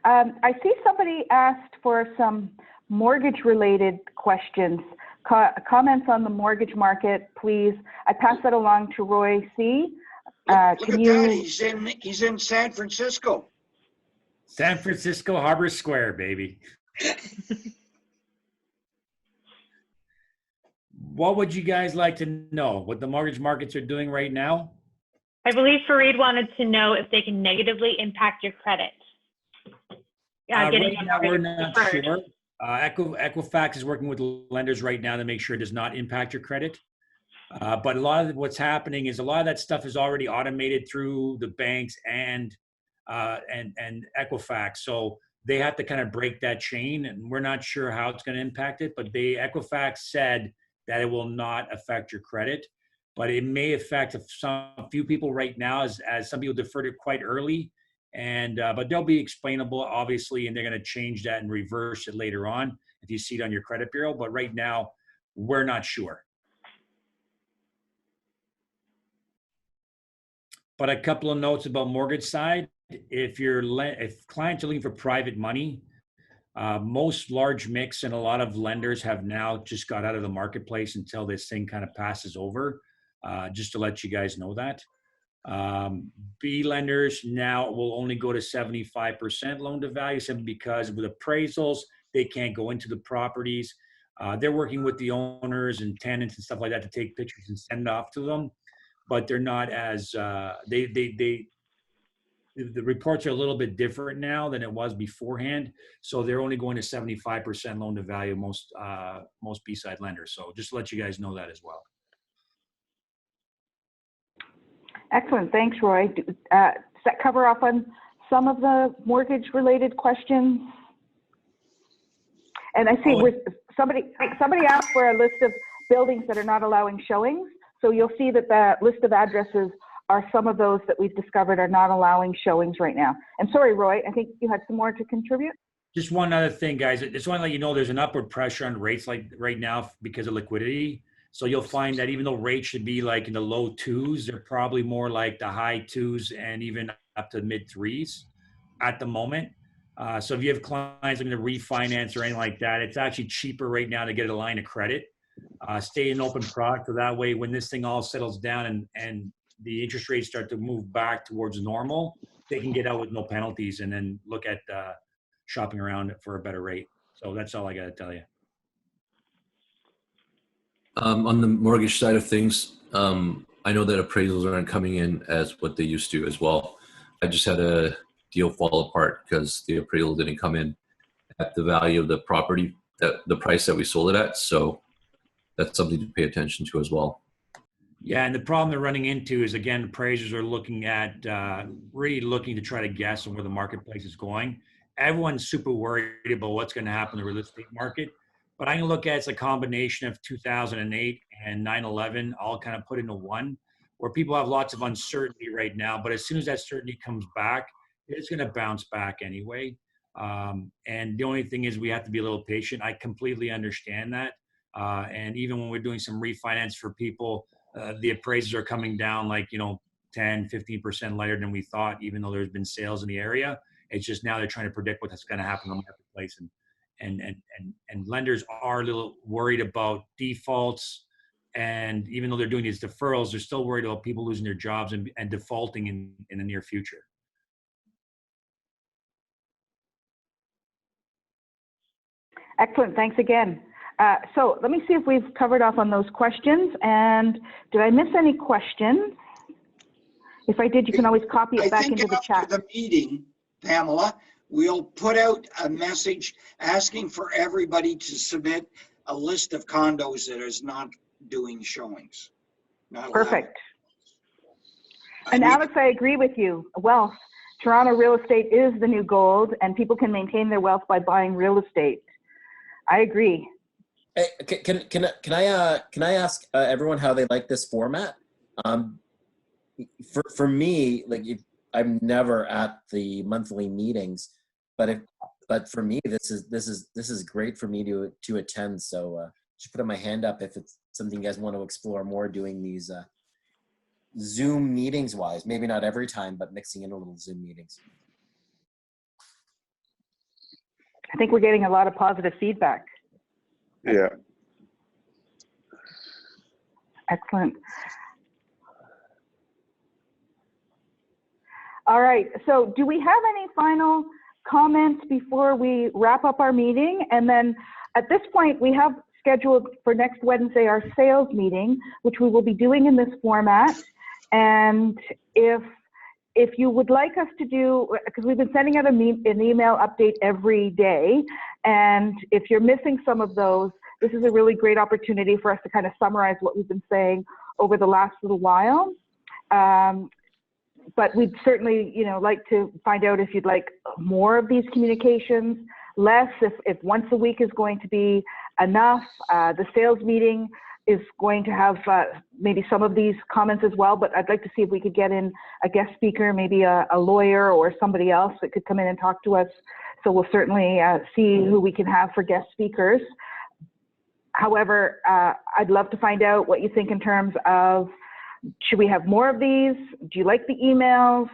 Speaker 1: I see somebody asked for some mortgage-related questions. Comments on the mortgage market, please. I pass that along to Roy C.
Speaker 2: Look at that. He's in San Francisco.
Speaker 7: San Francisco Harbor Square, baby. What would you guys like to know? What the mortgage markets are doing right now?
Speaker 3: I believe Fareed wanted to know if they can negatively impact your credit. getting
Speaker 7: Right
Speaker 3: a
Speaker 7: now, we're
Speaker 3: mortgage
Speaker 7: not
Speaker 3: deferred.
Speaker 7: sure. Equifax is working with lenders right now to make sure it does not impact your credit. But a lot of what's happening is a lot of that stuff is already automated through the banks and Equifax. So they have to kind of break that chain, and we're not sure how it's going to impact it. But Equifax said that it will not affect your credit, but it may affect a few people right now, as some people deferred it quite early. And but they'll be explainable, obviously, and they're going to change that and reverse it later on if you see it on your credit bureau. But right now, we're not sure. But a couple of notes about mortgage side. If clients are looking for private money, most large mix and a lot of lenders have now just got out of the marketplace until this thing kind of passes over, just to let you guys know that. B lenders now will only go to 75% loan to value simply because with appraisals, they can't go into the properties. They're working with the owners and tenants and stuff like that to take pictures and send off to them, but they're not as, the reports are a little bit different now than it was beforehand. So they're only going to 75% loan to value, most B-side lenders. So just to let you guys know that as well.
Speaker 1: Excellent. Thanks, Roy. Does that cover off on some of the mortgage-related questions? And I see somebody asked for a list of buildings that are not allowing showings. So you'll see that the list of addresses are some of those that we've discovered are not allowing showings right now. And sorry, Roy, I think you had some more to contribute.
Speaker 7: Just one other thing, guys. I just want to let you know there's an upward pressure on rates like right now because of liquidity. So you'll find that even though rates should be like in the low 2s, they're probably more like the high 2s and even up to mid 3s at the moment. So if you have clients looking to refinance or anything like that, it's actually cheaper right now to get a line of credit. Stay in open product, so that way when this thing all settles down and the interest rates start to move back towards normal, they can get out with no penalties and then look at shopping around for a better rate. So that's all I got to tell you.
Speaker 6: On the mortgage side of things, I know that appraisals aren't coming in as what they used to as well. I just had a deal fall apart because the appraisal didn't come in at the value of the property, the price that we sold it at. So that's something to pay attention to as well.
Speaker 7: Yeah, and the problem they're running into is, again, appraisers are looking at, really looking to try to guess on where the marketplace is going. Everyone's super worried about what's going to happen in the real estate market. But I can look at it's a combination of 2008 and 9/11 all kind of put into one, where people have lots of uncertainty right now. But as soon as that certainty comes back, it's going to bounce back anyway. And the only thing is we have to be a little patient. I completely understand that. And even when we're doing some refinance for people, the appraisals are coming down like, 10, 15% lighter than we thought, even though there's been sales in the area. It's just now they're trying to predict what's going to happen in the marketplace. And lenders are a little worried about defaults. And even though they're doing these deferrals, they're still worried about people losing their jobs and defaulting in the near future.
Speaker 1: Excellent. Thanks again. So let me see if we've covered off on those questions. And did I miss any questions? If I did, you can always copy it back into the chat.
Speaker 2: After the meeting, Pamela, we'll put out a message asking for everybody to submit a list of condos that is not doing showings.
Speaker 1: Perfect. And Alex, I agree with you. Wealth. Toronto real estate is the new gold, and people can maintain their wealth by buying real estate. I agree.
Speaker 8: Hey, can I ask everyone how they like this format? For me, like I'm never at the monthly meetings, but for me this is great for me to attend. So just put my hand up if it's something you guys want to explore more, doing these Zoom meetings wise. Maybe not every time, but mixing in a little Zoom meetings.
Speaker 1: I think we're getting a lot of positive feedback.
Speaker 9: Yeah.
Speaker 1: Excellent. All right, so do we have any final comments before we wrap up our meeting? And then at this point, we have scheduled for next Wednesday our sales meeting, which we will be doing in this format. And if if you would like us to do, because we've been sending out an email update every day, and if you're missing some of those, this is a really great opportunity for us to kind of summarize what we've been saying over the last little while. But we'd certainly, like to find out if you'd like more of these communications, less, if once a week is going to be enough. The sales meeting is going to have maybe some of these comments as well, but I'd like to see if we could get in a guest speaker, maybe a lawyer or somebody else that could come in and talk to us. So we'll certainly see who we can have for guest speakers. However, I'd love to find out what you think in terms of, should we have more of these? Do you like the emails?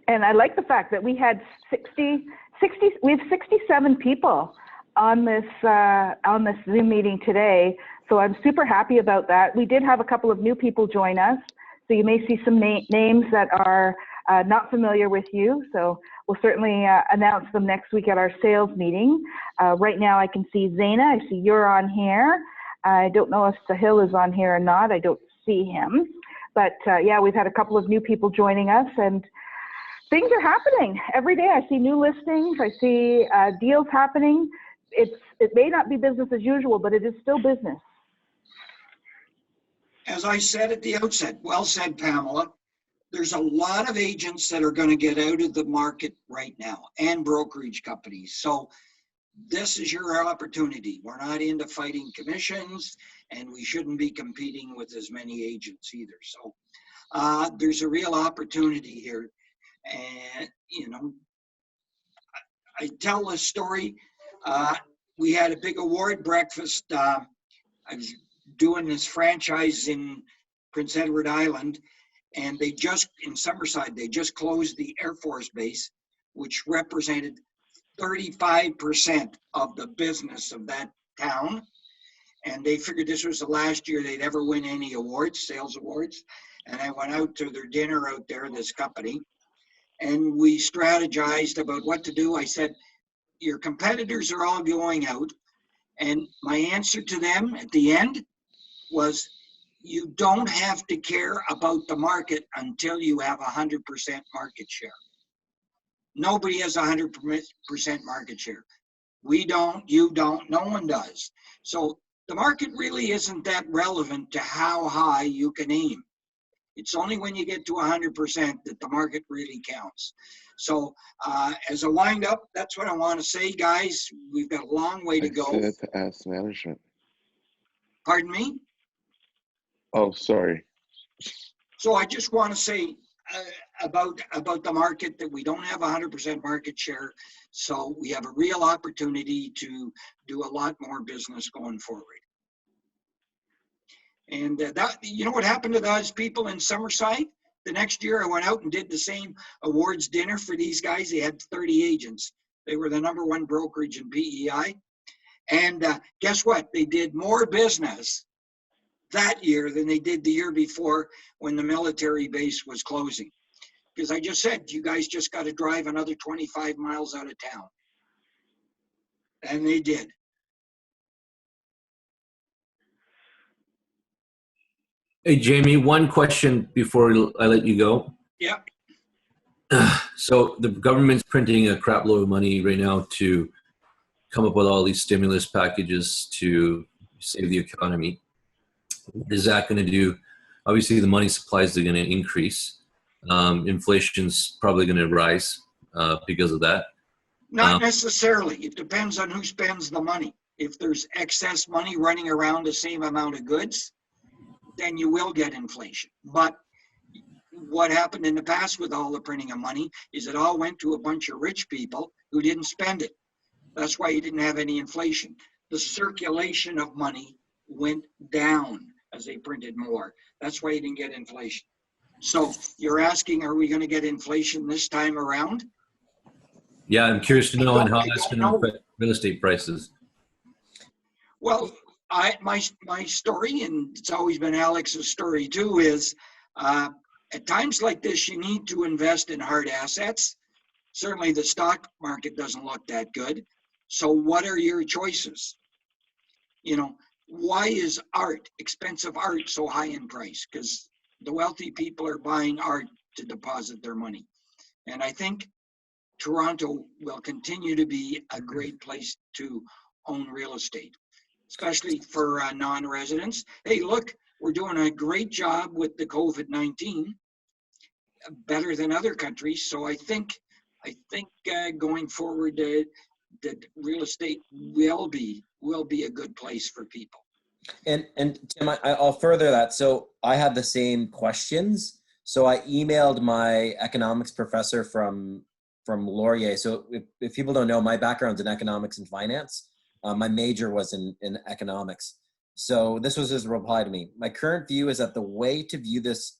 Speaker 1: And I like the fact that we had 67 people on this Zoom meeting today. So I'm super happy about that. We did have a couple of new people join us. So you may see some names that are not familiar with you. So we'll certainly announce them next week at our sales meeting. Right now I can see Zaina, I see you're on here. I don't know if Sahil is on here or not. I don't see him. But yeah, we've had a couple of new people joining us, and things are happening every day. I see new listings. I see deals happening. It may not be business as usual, but it is still business.
Speaker 2: As I said at the outset, well said, Pamela, there's a lot of agents that are going to get out of the market right now, and brokerage companies. So this is your opportunity. We're not into fighting commissions, and we shouldn't be competing with as many agents either. So there's a real opportunity here. And, I tell this story. We had a big award breakfast. I was doing this franchise in Prince Edward Island, and in Summerside, they just closed the Air Force Base, which represented 35% of the business of that town. And they figured this was the last year they'd ever win any awards, sales awards. And I went out to their dinner out there, this company, and we strategized about what to do. I said, your competitors are all going out. And my answer to them at the end was, you don't have to care about the market until you have 100% market share. Nobody has 100% market share. We don't, you don't, no one does. So the market really isn't that relevant to how high you can aim. It's only when you get to 100% that the market really counts. So as a wind up, that's what I want to say, guys. We've got a long way to go.
Speaker 9: I said to ask management.
Speaker 2: Pardon me?
Speaker 9: Oh, sorry.
Speaker 2: So I just want to say about the market that we don't have 100% market share. So we have a real opportunity to do a lot more business going forward. And that, you know what happened to those people in Summerside? The next year I went out and did the same awards dinner for these guys. They had 30 agents. They were the #1 brokerage in PEI. And guess what? They did more business that year than they did the year before when the military base was closing. Because I just said, you guys just got to drive another 25 miles out of town. And they did.
Speaker 6: Hey, Jamie, one question before I let you go.
Speaker 2: Yeah.
Speaker 6: So the government's printing a crap load of money right now to come up with all these stimulus packages to save the economy. What is that going to do? Obviously, the money supplies are going to increase. Inflation's probably going to rise because of that.
Speaker 2: Not necessarily. It depends on who spends the money. If there's excess money running around the same amount of goods, then you will get inflation. But what happened in the past with all the printing of money is it all went to a bunch of rich people who didn't spend it. That's why you didn't have any inflation. The circulation of money went down as they printed more. That's why you didn't get inflation. So you're asking, are we going to get inflation this time around?
Speaker 6: Yeah, I'm curious to know how that's going to affect real estate prices.
Speaker 2: Well, my story, and it's always been Alex's story too, is at times like this, you need to invest in hard assets. Certainly the stock market doesn't look that good. So what are your choices? You know, why is art, expensive art, so high in price? Because the wealthy people are buying art to deposit their money. And I think Toronto will continue to be a great place to own real estate, especially for non-residents. Hey, look, we're doing a great job with the COVID-19, better than other countries. So I think going forward, that real estate will be a good place for people.
Speaker 8: And Tim, I'll further that. So I had the same questions. So I emailed my economics professor from Laurier. So if people don't know, my background's in economics and finance. My major was in economics. So this was his reply to me. My current view is that the way to view this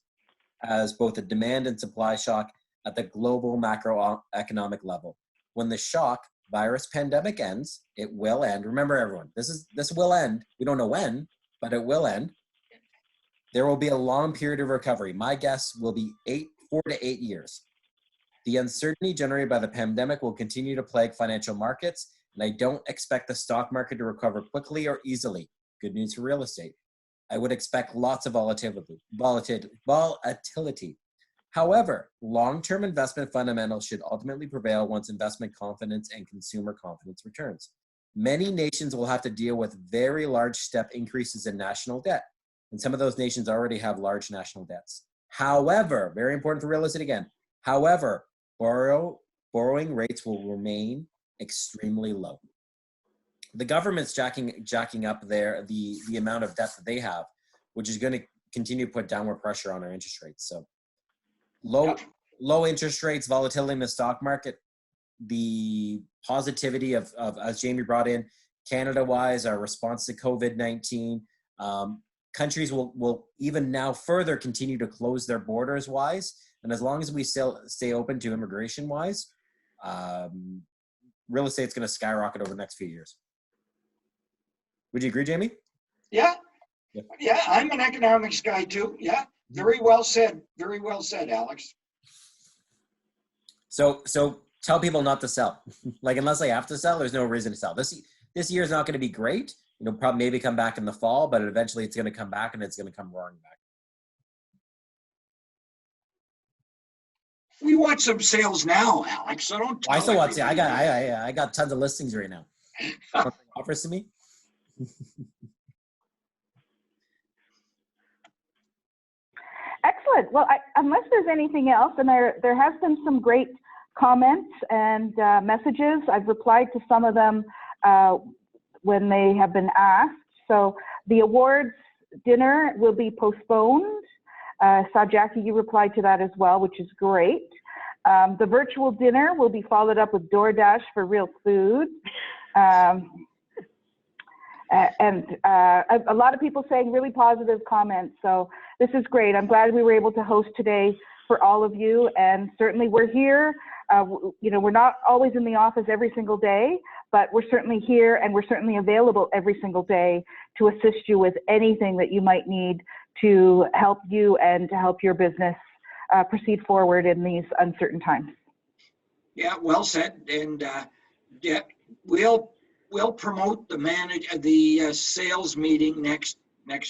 Speaker 8: as both a demand and supply shock at the global macroeconomic level. When the shock virus pandemic ends, it will end. Remember, everyone, this will end. We don't know when, but it will end. There will be a long period of recovery. My guess will be 4 to 8 years. The uncertainty generated by the pandemic will continue to plague financial markets, and I don't expect the stock market to recover quickly or easily. Good news for real estate. I would expect lots of volatility. However, long-term investment fundamentals should ultimately prevail once investment confidence and consumer confidence returns. Many nations will have to deal with very large step increases in national debt, and some of those nations already have large national debts. However, very important for real estate again, however, borrowing rates will remain extremely low. The government's jacking up the amount of debt that they have, which is going to continue to put downward pressure on our interest rates. So low interest rates, volatility in the stock market, the positivity of as Jamie brought in, Canada-wise, our response to COVID-19, countries will even now further continue to close their borders wise. And as long as we still stay open to immigration wise, real estate's going to skyrocket over the next few years. Would you agree, Jamie?
Speaker 2: Yeah, I'm an economics guy too. Yeah, very well said. Very well said, Alex.
Speaker 8: So tell people not to sell. Like, unless they have to sell, there's no reason to sell. This year is not going to be great. Probably maybe come back in the fall, but eventually it's going to come back and it's going to come roaring back.
Speaker 2: We want some sales now, Alex. So don't.
Speaker 8: I still want to. I got tons of listings right now. Offers to me.
Speaker 1: Excellent. Well, unless there's anything else, and there has been some great comments and messages. I've replied to some of them when they have been asked. So the awards dinner will be postponed. Saw Jackie, you replied to that as well, which is great. The virtual dinner will be followed up with DoorDash for real food. And a lot of people saying really positive comments. So this is great. I'm glad we were able to host today for all of you. And certainly we're here. We're not always in the office every single day, but we're certainly here and we're certainly available every single day to assist you with anything that you might need to help you and to help your business proceed forward in these uncertain times.
Speaker 2: Yeah, well said. And yeah, we'll promote the sales meeting next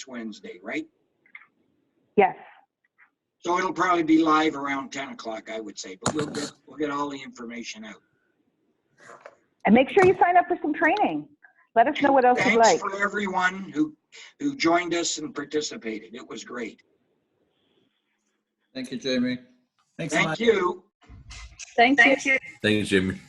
Speaker 2: Wednesday, right?
Speaker 1: Yes.
Speaker 2: So it'll probably be live around 10 o'clock, I would say, but we'll get all the information out.
Speaker 1: And make sure you sign up for some training. Let us know what else you'd like.
Speaker 2: Thanks for everyone who joined us and participated. It was great.
Speaker 10: Thank you, Jamie.
Speaker 2: Thank you.
Speaker 1: Thank you.
Speaker 6: Thanks, Jamie.